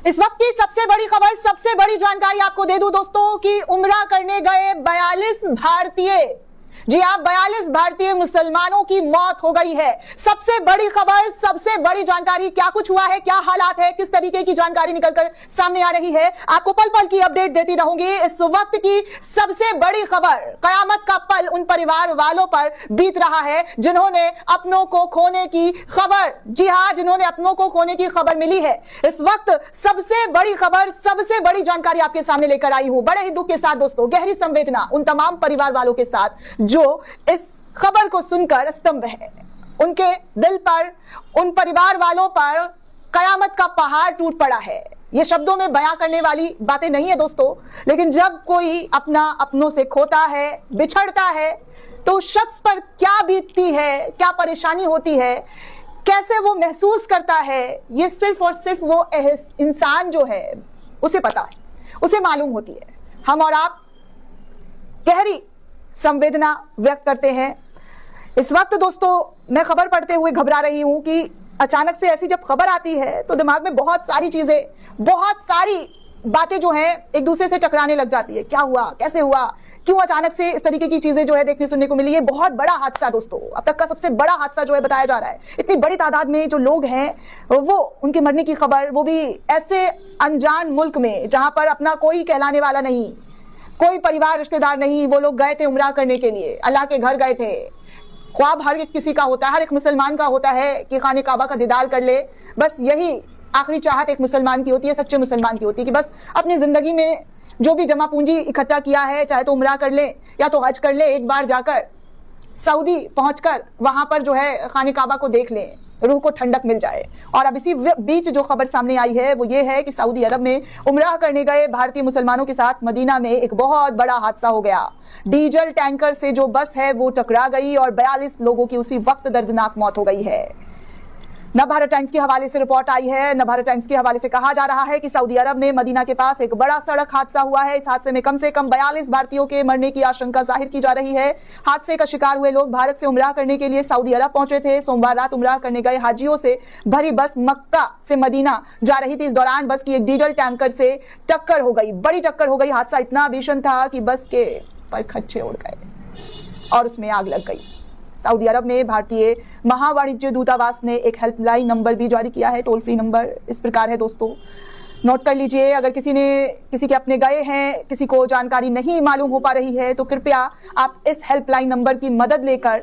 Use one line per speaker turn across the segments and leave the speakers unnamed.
इस वक्त की सबसे बड़ी खबर, सबसे बड़ी जानकारी आपको दे दूं दोस्तों कि उम्रा करने गए 42 भारतीय, जी हाँ, 42 भारतीय मुसलमानों की मौत हो गई है। सबसे बड़ी खबर, सबसे बड़ी जानकारी, क्या कुछ हुआ है, क्या हालात है, किस तरीके की जानकारी निकलकर सामने आ रही है, आपको पल पल की अपडेट देती रहूंगी। इस वक्त की सबसे बड़ी खबर, कयामत का पल उन परिवार वालों पर बीत रहा है जिन्होंने अपनों को खोने की खबर, जी हाँ, जिन्होंने अपनों को खोने की खबर मिली है। इस वक्त सबसे बड़ी खबर, सबसे बड़ी जानकारी आपके सामने लेकर आई हूं, बड़े ही दुख के साथ दोस्तों, गहरी संवेदना उन तमाम परिवार वालों के साथ जो इस खबर को सुनकर स्तंभ है। उनके दिल पर, उन परिवार वालों पर कयामत का पहाड़ टूट पड़ा है। ये शब्दों में बयां करने वाली बातें नहीं है दोस्तों, लेकिन जब कोई अपना अपनों से खोता है, बिछड़ता है, तो उस शख्स पर क्या बीतती है, क्या परेशानी होती है, कैसे वो महसूस करता है, ये सिर्फ और सिर्फ वो इंसान जो है उसे पता है, उसे मालूम होती है। हम और आप गहरी संवेदना व्यक्त करते हैं। इस वक्त दोस्तों मैं खबर पढ़ते हुए घबरा रही हूं कि अचानक से ऐसी जब खबर आती है तो दिमाग में बहुत सारी चीजें, बहुत सारी बातें जो हैं एक दूसरे से टकराने लग जाती है। क्या हुआ, कैसे हुआ, क्यों अचानक से इस तरीके की चीजें जो है देखने सुनने को मिली। ये बहुत बड़ा हादसा दोस्तों, अब तक का सबसे बड़ा हादसा जो है बताया जा रहा है। इतनी बड़ी तादाद में जो लोग हैं वो, उनके मरने की खबर, वो भी ऐसे अनजान मुल्क में जहां पर अपना कोई कहलाने वाला नहीं, कोई परिवार रिश्तेदार नहीं। वो लोग गए थे उम्रा करने के लिए, अल्लाह के घर गए थे। ख्वाब हर एक किसी का होता है, हर एक मुसलमान का होता है कि खाने काबा का दीदार कर ले। बस यही आखिरी चाहत एक मुसलमान की होती है, सच्चे मुसलमान की होती है कि बस अपनी जिंदगी में जो भी जमा पूंजी इकट्ठा किया है, चाहे तो उम्रा कर ले या तो हज कर ले, एक बार जाकर सऊदी पहुंचकर वहां पर जो है खाने काबा को देख ले, रूह को ठंडक मिल जाए। और अब इसी बीच जो खबर सामने आई है वो ये है कि सऊदी अरब में उम्राह करने गए भारतीय मुसलमानों के साथ मदीना में एक बहुत बड़ा हादसा हो गया। डीजल टैंकर से जो बस है वो टकरा गई और 42 लोगों की उसी वक्त दर्दनाक मौत हो गई है। नवभारत टाइम्स के हवाले से रिपोर्ट आई है। नवभारत टाइम्स के हवाले से कहा जा रहा है कि सऊदी अरब में मदीना के पास एक बड़ा सड़क हादसा हुआ है। इस हादसे में कम से कम 42 भारतीयों के मरने की आशंका जाहिर की जा रही है। हादसे का शिकार हुए लोग भारत से उम्राह करने के लिए सऊदी अरब पहुंचे थे। सोमवार रात उम्राह करने गए हाजियों से भरी बस मक्का से मदीना जा रही थी। इस दौरान बस की एक डीजल टैंकर से टक्कर हो गई, बड़ी टक्कर हो गई। हादसा इतना भीषण था कि बस के परखच्चे उड़ गए और उसमें आग लग गई। सऊदी अरब में भारतीय महावाणिज्य दूतावास ने एक हेल्पलाइन नंबर भी जारी किया है। टोल फ्री नंबर इस प्रकार है दोस्तों, नोट कर लीजिए। अगर किसी के अपने गए हैं, किसी को जानकारी नहीं मालूम हो पा रही है तो कृपया आप इस हेल्पलाइन नंबर की मदद लेकर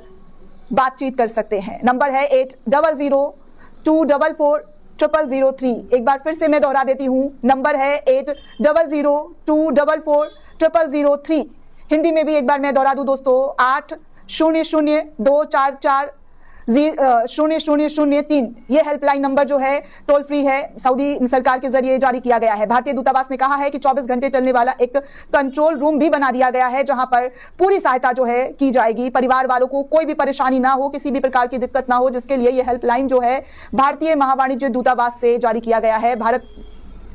बातचीत कर सकते हैं। नंबर है 8002440003। एक बार फिर से मैं दोहरा देती हूँ, नंबर है 8002440003। हिंदी में भी एक बार मैं दोहरा दूं दोस्तों, 800-244-0003। ये हेल्पलाइन नंबर जो है टोल फ्री है, सऊदी सरकार के जरिए जारी किया गया है। भारतीय दूतावास ने कहा है कि 24 घंटे चलने वाला एक कंट्रोल रूम भी बना दिया गया है जहां पर पूरी सहायता जो है की जाएगी। परिवार वालों को कोई भी परेशानी ना हो, किसी भी प्रकार की दिक्कत ना हो, जिसके लिए ये हेल्पलाइन जो है भारतीय महावाणिज्य दूतावास से जारी किया गया है। भारत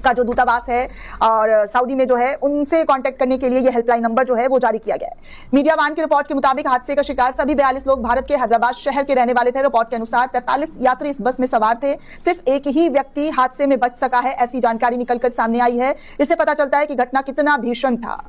का जो दूतावास है और सऊदी में जो है उनसे कांटेक्ट करने के लिए ये हेल्पलाइन नंबर जो है वो जारी किया गया है। मीडिया वन की रिपोर्ट के मुताबिक हादसे का शिकार सभी 42 लोग भारत के हैदराबाद शहर के रहने वाले थे। रिपोर्ट के अनुसार 43 यात्री इस बस में सवार थे। सिर्फ एक ही व्यक्ति हादसे में बच सका है, ऐसी जानकारी निकलकर सामने आई है। इससे पता चलता है कि घटना कितना भीषण था,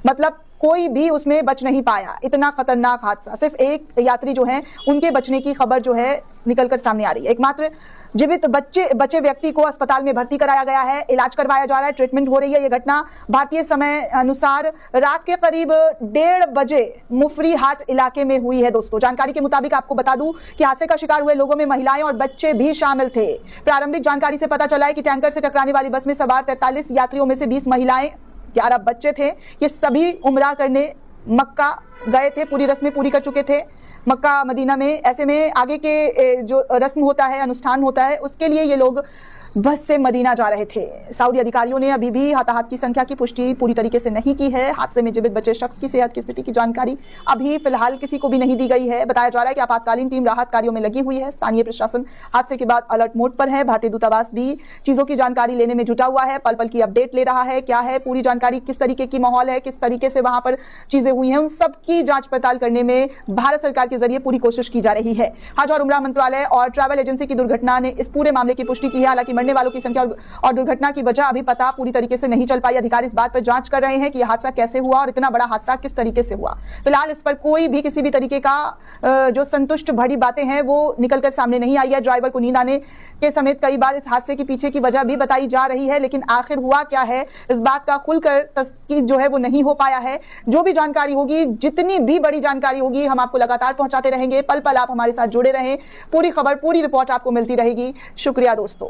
मतलब कोई भी उसमें बच नहीं पाया। इतना खतरनाक हादसा, सिर्फ एक यात्री जो है उनके बचने की खबर जो है निकलकर सामने आ रही है। एकमात्र जीवित बचे व्यक्ति को अस्पताल में भर्ती कराया गया है, इलाज करवाया जा रहा है, ट्रीटमेंट हो रही है। यह घटना भारतीय समय अनुसार रात के करीब 1:30 बजे मुफरी हाट इलाके में हुई है। दोस्तों जानकारी के मुताबिक आपको बता दूं कि हादसे का शिकार हुए लोगों में महिलाएं और बच्चे भी शामिल थे। प्रारंभिक जानकारी से पता चला है कि टैंकर से टकराने वाली बस में सवार 43 यात्रियों में से 20 महिलाएं, 11 बच्चे थे। ये सभी उम्रा करने मक्का गए थे, पूरी रस्में पूरी कर चुके थे मक्का मदीना में। ऐसे में आगे के जो रस्म होता है, अनुष्ठान होता है, उसके लिए ये लोग बस से मदीना जा रहे थे। सऊदी अधिकारियों ने अभी भी हताहत की संख्या की पुष्टि पूरी तरीके से नहीं की है। हादसे में जीवित बचे शख्स की सेहत की स्थिति की जानकारी अभी फिलहाल किसी को भी नहीं दी गई है। बताया जा रहा है कि आपातकालीन टीम राहत कार्यों में लगी हुई है। स्थानीय प्रशासन हादसे के बाद अलर्ट मोड पर है। भारतीय दूतावास भी चीजों की जानकारी लेने में जुटा हुआ है, पल पल की अपडेट ले रहा है। क्या है पूरी जानकारी, किस तरीके की माहौल है, किस तरीके से वहां पर चीजें हुई हैं, उन सब की जांच पड़ताल करने में भारत सरकार के जरिए पूरी कोशिश की जा रही है। हज और उम्रा मंत्रालय और ट्रैवल एजेंसी की दुर्घटना ने इस पूरे मामले की पुष्टि की है। हालांकि मरने वालों की संख्या और दुर्घटना की वजह अभी पता पूरी तरीके से नहीं चल पाई। अधिकारी इस बात पर जांच कर रहे हैं कि यह हादसा कैसे हुआ और इतना बड़ा हादसा किस तरीके से हुआ। फिलहाल इस पर कोई भी किसी भी तरीके का जो संतुष्ट भरी बातें हैं वो निकलकर सामने नहीं आई है। ड्राइवर को नींद आने के समेत कई बार इस हादसे के पीछे की वजह भी बताई जा रही है, लेकिन आखिर हुआ क्या है इस बात का खुलकर तस्कीर जो है वो नहीं हो पाया है। जो भी जानकारी होगी, जितनी भी बड़ी जानकारी होगी, हम आपको लगातार पहुंचाते रहेंगे। पल पल आप हमारे साथ जुड़े रहें, पूरी खबर पूरी रिपोर्ट आपको मिलती रहेगी। शुक्रिया दोस्तों।